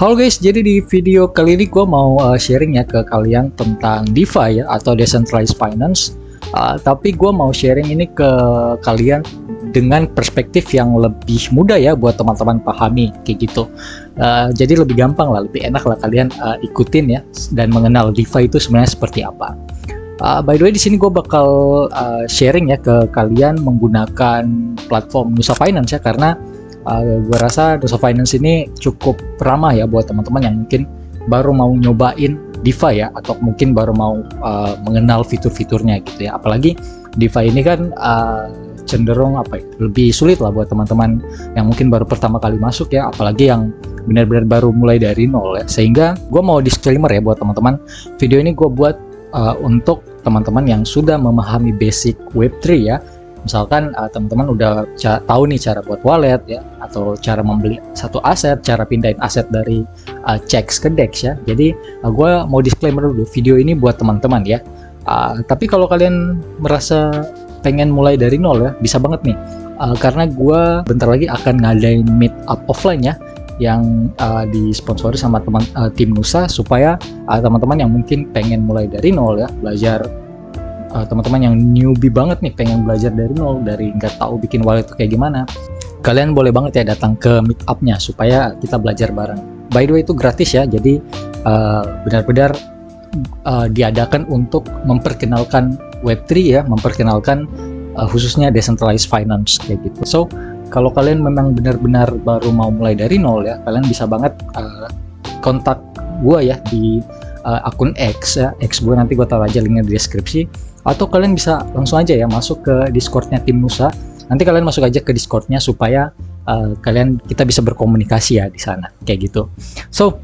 Halo guys, jadi di video kali ini gue mau sharing ya ke kalian tentang DeFi ya, atau Decentralized Finance. Tapi gue mau sharing ini ke kalian dengan perspektif yang lebih mudah ya, buat teman-teman pahami kayak gitu. Jadi lebih gampang lah, lebih enak lah kalian ikutin ya, dan mengenal DeFi itu sebenarnya seperti apa. By the way, di sini gue bakal sharing ya ke kalian menggunakan platform Nusa Finance ya, karena gue rasa Nusa Finance ini cukup ramah ya buat teman-teman yang mungkin baru mau nyobain DeFi ya, atau mungkin baru mau mengenal fitur-fiturnya gitu ya. Apalagi DeFi ini kan cenderung lebih sulit lah buat teman-teman yang mungkin baru pertama kali masuk ya, apalagi yang benar-benar baru mulai dari nol ya. Sehingga gue mau disclaimer ya buat teman-teman, video ini gue buat untuk teman-teman yang sudah memahami basic Web3 ya. Misalkan teman-teman udah tahu nih cara buat wallet ya, atau cara membeli satu aset, cara pindahin aset dari CEX ke DEX ya. Jadi gue mau disclaimer dulu, video ini buat teman-teman ya. Tapi kalau kalian merasa pengen mulai dari nol ya, bisa banget nih. Karena gue bentar lagi akan ngadain meet up offline ya, yang disponsori sama tim Nusa, supaya teman-teman yang mungkin pengen mulai dari nol ya, belajar. Teman-teman yang newbie banget nih, pengen belajar dari nol, dari nggak tahu bikin wallet itu kayak gimana, kalian boleh banget ya datang ke meet up-nya supaya kita belajar bareng. By the way, itu gratis ya, jadi benar-benar diadakan untuk memperkenalkan Web3 ya, memperkenalkan khususnya decentralized finance kayak gitu. So kalau kalian memang benar-benar baru mau mulai dari nol ya, kalian bisa banget kontak gua ya di akun X ya, X gue, nanti gue taruh aja linknya di deskripsi. Atau kalian bisa langsung aja ya masuk ke Discordnya tim Nusa. Nanti kalian masuk aja ke Discordnya supaya kita bisa berkomunikasi ya di sana kayak gitu. So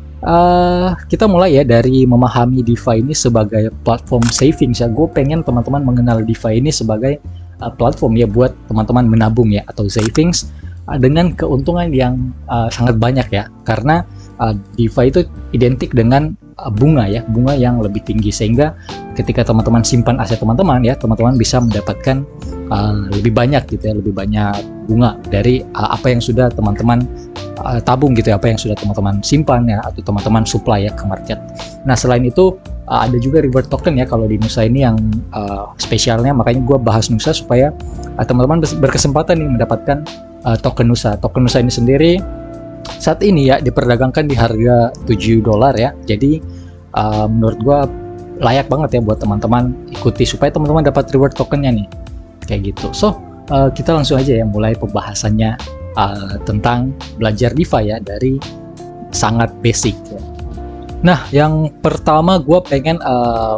kita mulai ya dari memahami DeFi ini sebagai platform savings ya. Gue pengen teman-teman mengenal DeFi ini sebagai platform ya buat teman-teman menabung ya, atau savings dengan keuntungan yang sangat banyak ya. Karena DeFi itu identik dengan bunga ya, bunga yang lebih tinggi, sehingga ketika teman-teman simpan aset teman-teman ya, teman-teman bisa mendapatkan lebih banyak gitu ya, lebih banyak bunga dari apa yang sudah teman-teman tabung gitu ya, apa yang sudah teman-teman simpan ya, atau teman-teman supply ya ke market. Nah selain itu ada juga reward token ya kalau di Nusa ini yang spesialnya, makanya gue bahas Nusa supaya teman-teman berkesempatan nih mendapatkan token Nusa. Token Nusa ini sendiri saat ini ya diperdagangkan di harga $7 ya. Jadi menurut gua layak banget ya buat teman-teman ikuti supaya teman-teman dapat reward tokennya nih kayak gitu. So kita langsung aja ya mulai pembahasannya tentang belajar DeFi ya, dari sangat basic ya. Nah yang pertama gua pengen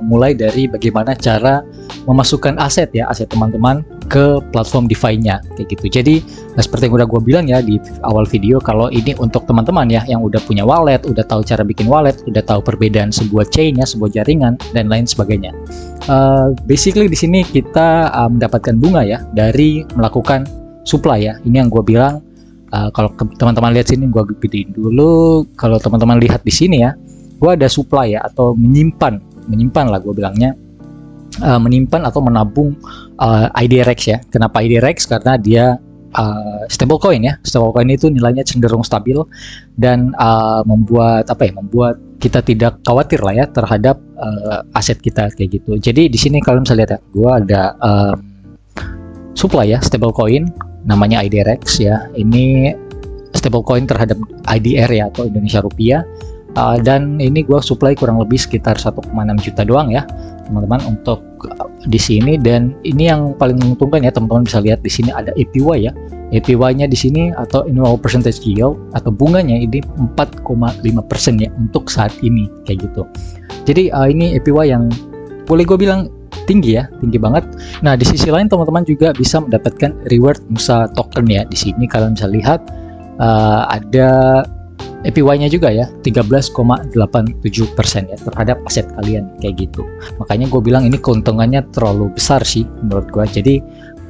mulai dari bagaimana cara memasukkan aset ya, aset teman-teman ke platform DeFi-nya kayak gitu. Jadi seperti yang udah gue bilang ya di awal video, kalau ini untuk teman-teman ya yang udah punya wallet, udah tahu cara bikin wallet, udah tahu perbedaan sebuah chain ya, sebuah jaringan dan lain sebagainya. Basically di sini kita mendapatkan bunga ya dari melakukan supply ya. Ini yang gue bilang, kalau teman-teman lihat sini, gue gedein dulu. Kalau teman-teman lihat di sini ya, gue ada supply ya, atau menyimpan lah gue bilangnya. Menyimpan atau menabung IDRX ya. Kenapa IDRX? Karena dia stablecoin ya. Stablecoin itu nilainya cenderung stabil dan membuat kita tidak khawatir lah ya terhadap aset kita kayak gitu. Jadi di sini kalian bisa lihat ya, gua ada supply ya stablecoin namanya IDRX ya. Ini stablecoin terhadap IDR ya, atau Indonesia rupiah. Dan ini gua supply kurang lebih sekitar 1,6 juta doang ya teman-teman untuk di sini. Dan ini yang paling menguntungkan ya, teman-teman bisa lihat di sini ada APY ya. APY-nya di sini atau annual percentage yield atau bunganya ini 4,5% ya untuk saat ini kayak gitu. Jadi ini APY yang boleh gue bilang tinggi ya, tinggi banget. Nah di sisi lain teman-teman juga bisa mendapatkan reward Nusa token ya. Di sini kalian bisa lihat ada APY-nya juga ya, 13,87% ya terhadap aset kalian kayak gitu. Makanya gue bilang ini keuntungannya terlalu besar sih menurut gue. Jadi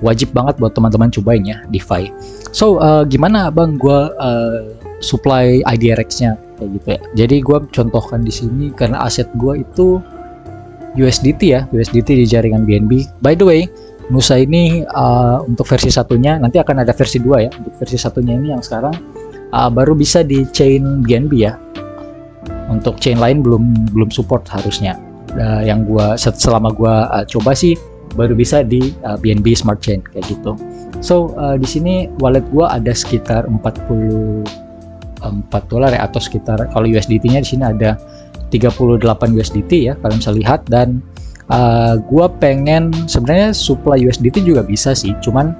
wajib banget buat teman-teman cobain ya DeFi. So gimana bang gue supply IDRX-nya kayak gitu ya. Jadi gue contohkan di sini karena aset gue itu USDT ya, USDT di jaringan BNB. By the way, Nusa ini untuk versi satunya nanti akan ada versi 2 ya. Untuk versi satunya ini yang sekarang baru bisa di chain BNB ya. Untuk chain lain belum support harusnya. Yang selama gua coba sih baru bisa di BNB Smart Chain kayak gitu. So di sini wallet gua ada sekitar 44 dolar ya, atau sekitar kalau USDT-nya di sini ada 38 USDT ya, kalian bisa lihat. Dan gua pengen sebenarnya supply USDT juga bisa sih, cuman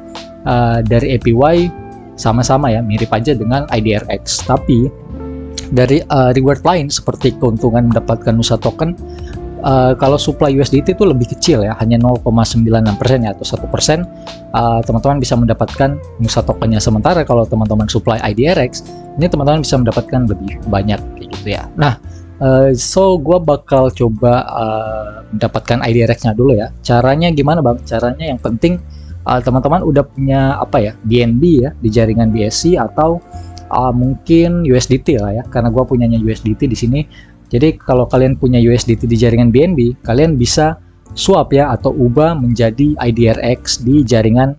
dari APY sama-sama ya, mirip aja dengan IDRX, tapi dari reward lain seperti keuntungan mendapatkan Nusa token, kalau supply USDT itu lebih kecil ya, hanya 0,96% ya, atau 1%, teman-teman bisa mendapatkan Nusa tokennya. Sementara kalau teman-teman supply IDRX, ini teman-teman bisa mendapatkan lebih banyak kayak gitu ya. Nah, so gue bakal coba mendapatkan IDRX-nya dulu ya. Caranya gimana bang? Caranya yang penting teman-teman udah punya apa ya, BNB ya di jaringan BSC, atau mungkin USDT lah ya, karena gue punyanya USDT di sini. Jadi kalau kalian punya USDT di jaringan BNB, kalian bisa swap ya, atau ubah menjadi IDRX di jaringan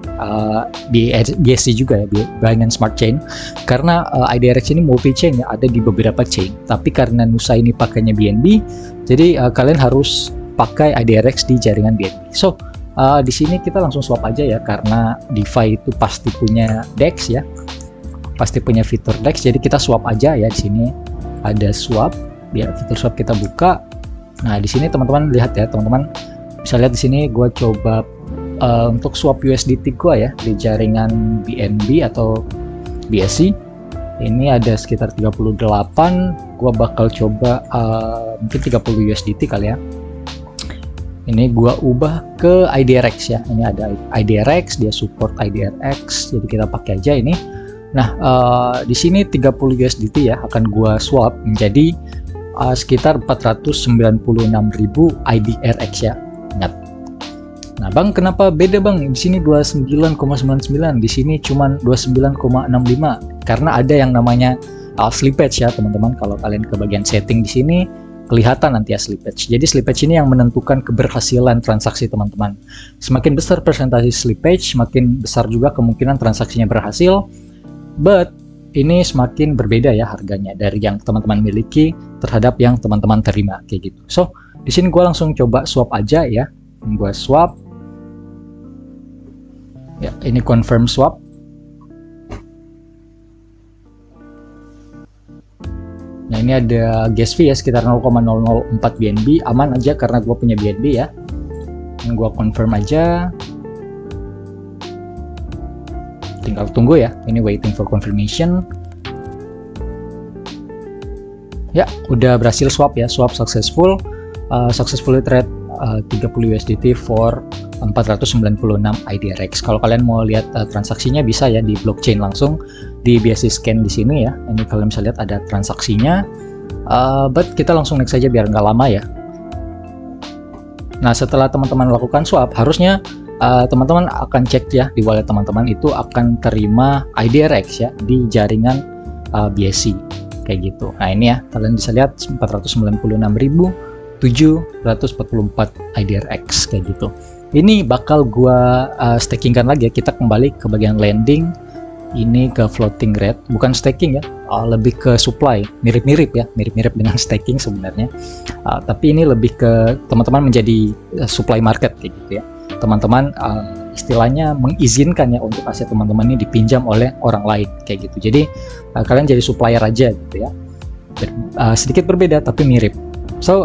BSC juga ya, Binance Smart Chain. Karena IDRX ini multi chain ya, ada di beberapa chain. Tapi karena Nusa ini pakainya BNB, jadi kalian harus pakai IDRX di jaringan BNB. So di sini kita langsung swap aja ya, karena DeFi itu pasti punya DEX ya, pasti punya fitur DEX. Jadi kita swap aja ya. Di sini ada swap, biar fitur swap kita buka. Nah di sini teman-teman lihat ya, teman-teman bisa lihat di sini gue coba untuk swap USDT gue ya di jaringan BNB atau BSC. Ini ada sekitar 38. Gue bakal coba mungkin 30 USDT kali ya. Ini gua ubah ke IDRX ya. Ini ada IDRX, dia support IDRX, jadi kita pakai aja ini. Nah, di sini 30 USDT ya akan gua swap menjadi sekitar 496.000 IDRX ya. Ingat. Nah, Bang, kenapa beda, Bang? Di sini 29,99, di sini cuma 29,65. Karena ada yang namanya slippage ya, teman-teman. Kalau kalian ke bagian setting di sini kelihatan nanti ya slippage. Jadi slippage ini yang menentukan keberhasilan transaksi teman-teman. Semakin besar persentase slippage, semakin besar juga kemungkinan transaksinya berhasil. But ini semakin berbeda ya harganya dari yang teman-teman miliki terhadap yang teman-teman terima kayak gitu. So di sini gue langsung coba swap aja ya. Gue swap. Ya ini confirm swap. Nah ini ada gas fee ya sekitar 0,004 BNB, aman aja karena gue punya BNB ya. Dan gue confirm aja. Tinggal tunggu ya, ini waiting for confirmation. Ya udah berhasil swap ya, swap successful. Successfully trade 30 USDT for 496 IDRX. Kalau kalian mau lihat transaksinya bisa ya di blockchain langsung di BSC scan di sini ya. Ini kalian bisa lihat ada transaksinya. But kita langsung next saja biar nggak lama ya. Nah setelah teman-teman lakukan swap, harusnya teman-teman akan cek ya di wallet teman-teman itu akan terima IDRX ya di jaringan BSC kayak gitu. Nah ini ya kalian bisa lihat 496.744 IDRX kayak gitu. Ini bakal gua stakingkan lagi ya. Kita kembali ke bagian lending. Ini ke floating rate, bukan staking ya, lebih ke supply. Mirip-mirip ya, mirip-mirip dengan staking sebenarnya. Tapi ini lebih ke teman-teman menjadi supply market kayak gitu ya. Teman-teman istilahnya mengizinkan ya untuk aset teman-teman ini dipinjam oleh orang lain kayak gitu. Jadi kalian jadi supplier aja gitu ya. Sedikit berbeda tapi mirip. So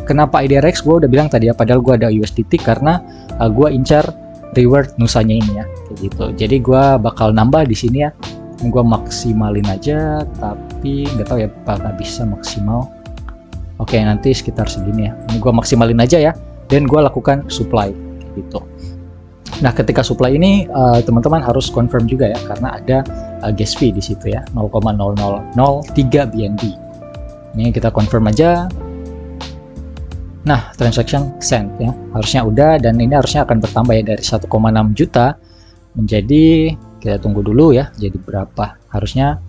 kenapa IDRX gue udah bilang tadi ya, padahal gue ada USDT karena gue incar reward Nusanya ini ya kayak gitu. Jadi gue bakal nambah di sini ya. Gue maksimalin aja, tapi nggak tahu ya apakah bisa maksimal. Oke nanti sekitar segini ya. Ini gue maksimalin aja ya, dan gue lakukan supply kayak gitu. Nah ketika supply ini teman-teman harus confirm juga ya, karena ada gas fee di situ ya 0,0003 BNB. Ini kita confirm aja. Nah, transaction sent ya, harusnya udah, dan ini harusnya akan bertambah ya dari 1,6 juta menjadi, kita tunggu dulu ya, jadi berapa? Harusnya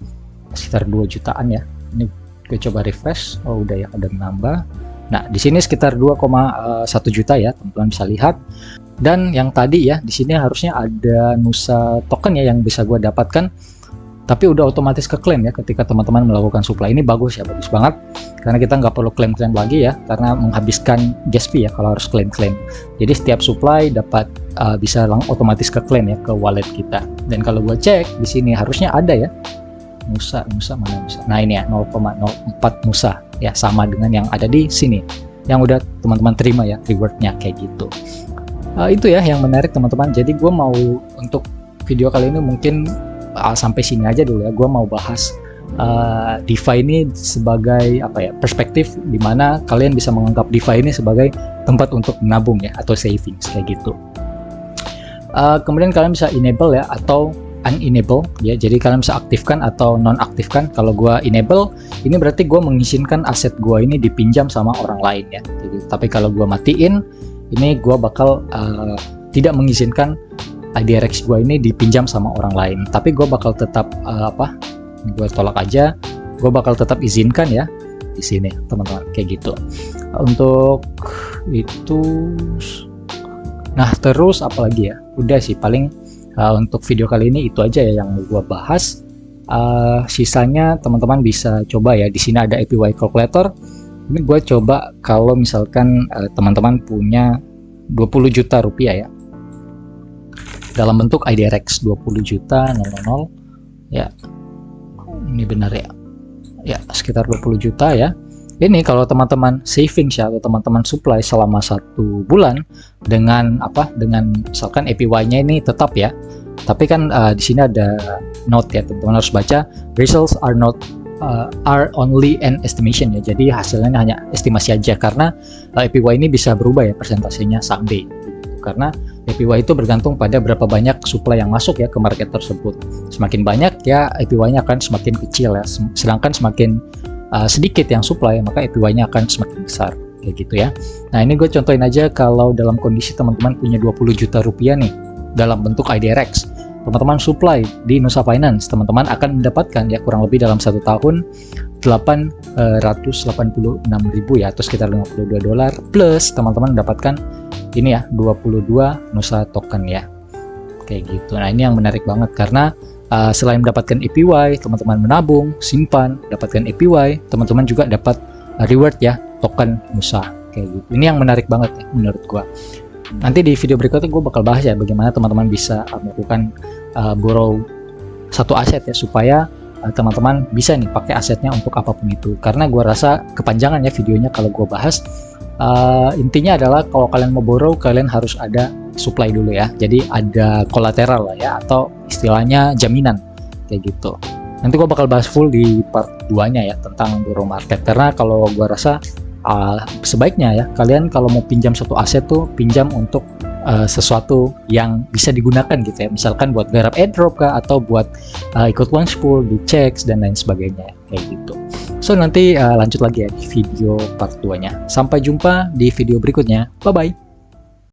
sekitar 2 jutaan ya. Ini gue coba refresh, oh udah ya, udah menambah. Nah, di sini sekitar 2,1 juta ya, teman-teman bisa lihat. Dan yang tadi ya, di sini harusnya ada Nusa token ya yang bisa gue dapatkan. tapi udah otomatis ke klaim ya ketika teman-teman melakukan supply. Ini bagus ya, bagus banget karena kita nggak perlu klaim-klaim lagi ya, karena menghabiskan gas fee ya kalau harus klaim-klaim. Jadi setiap supply dapat bisa otomatis ke klaim ya ke wallet kita. Dan kalau gua cek di sini harusnya ada ya Musa mana Musa. Nah ini ya 0,04 Musa ya, sama dengan yang ada di sini yang udah teman-teman terima ya rewardnya kayak gitu. Itu ya yang menarik teman-teman. Jadi gue mau untuk video kali ini mungkin sampai sini aja dulu ya. Gue mau bahas DeFi ini sebagai apa ya, perspektif dimana kalian bisa menganggap DeFi ini sebagai tempat untuk menabung ya, atau savings kayak gitu. Kemudian kalian bisa enable ya atau unenable ya, jadi kalian bisa aktifkan atau nonaktifkan. Kalau gue enable, ini berarti gue mengizinkan aset gue ini dipinjam sama orang lain ya. Jadi, tapi kalau gue matiin, ini gue bakal tidak mengizinkan IDRX gue ini dipinjam sama orang lain, tapi gue bakal tetap gue tolak aja, gue bakal tetap izinkan ya di sini teman-teman kayak gitu. Untuk itu, nah terus apalagi ya, udah sih paling untuk video kali ini itu aja ya yang gue bahas. Sisanya teman-teman bisa coba ya, di sini ada APY calculator. Ini gue coba kalau misalkan teman-teman punya 20 juta rupiah ya dalam bentuk IDRX 20 juta 000 ya, ini benar ya, ya sekitar 20 juta ya. Ini kalau teman-teman savings ya atau teman-teman supply selama 1 bulan dengan dengan misalkan APY-nya ini tetap ya, tapi kan di sini ada note ya, teman-teman harus baca, results are only an estimation ya, jadi hasilnya hanya estimasi aja karena APY ini bisa berubah ya persentasenya someday gitu. Karena APY itu bergantung pada berapa banyak supply yang masuk ya ke market tersebut. Semakin banyak ya APY-nya akan semakin kecil ya, sedangkan semakin sedikit yang supply maka APY-nya akan semakin besar kayak gitu ya. Nah ini gue contohin aja, kalau dalam kondisi teman-teman punya 20 juta rupiah nih dalam bentuk IDRX, teman-teman supply di Nusa Finance, teman-teman akan mendapatkan ya kurang lebih dalam 1 tahun 886.000 ya, atau sekitar $52, plus teman-teman mendapatkan ini ya 22 Nusa token ya kayak gitu. Nah ini yang menarik banget karena selain mendapatkan APY, teman-teman menabung, simpan, dapatkan APY, teman-teman juga dapat reward ya, token Nusa kayak gitu. Ini yang menarik banget ya menurut gua. Nanti di video berikutnya gue bakal bahas ya bagaimana teman-teman bisa melakukan borrow satu aset ya, supaya teman-teman bisa nih pakai asetnya untuk apapun itu. Karena gue rasa kepanjangan ya videonya kalau gue bahas. Intinya adalah kalau kalian mau borrow, kalian harus ada supply dulu ya, jadi ada kolateral lah ya, atau istilahnya jaminan kayak gitu. Nanti gue bakal bahas full di part 2 nya ya tentang borrow market, karena kalau gue rasa sebaiknya ya kalian kalau mau pinjam satu aset tuh pinjam untuk sesuatu yang bisa digunakan gitu ya, misalkan buat garap airdrop kah, atau buat ikut launch pool di checks dan lain sebagainya kayak gitu. So nanti lanjut lagi ya di video part 2 nya. Sampai jumpa di video berikutnya, bye bye.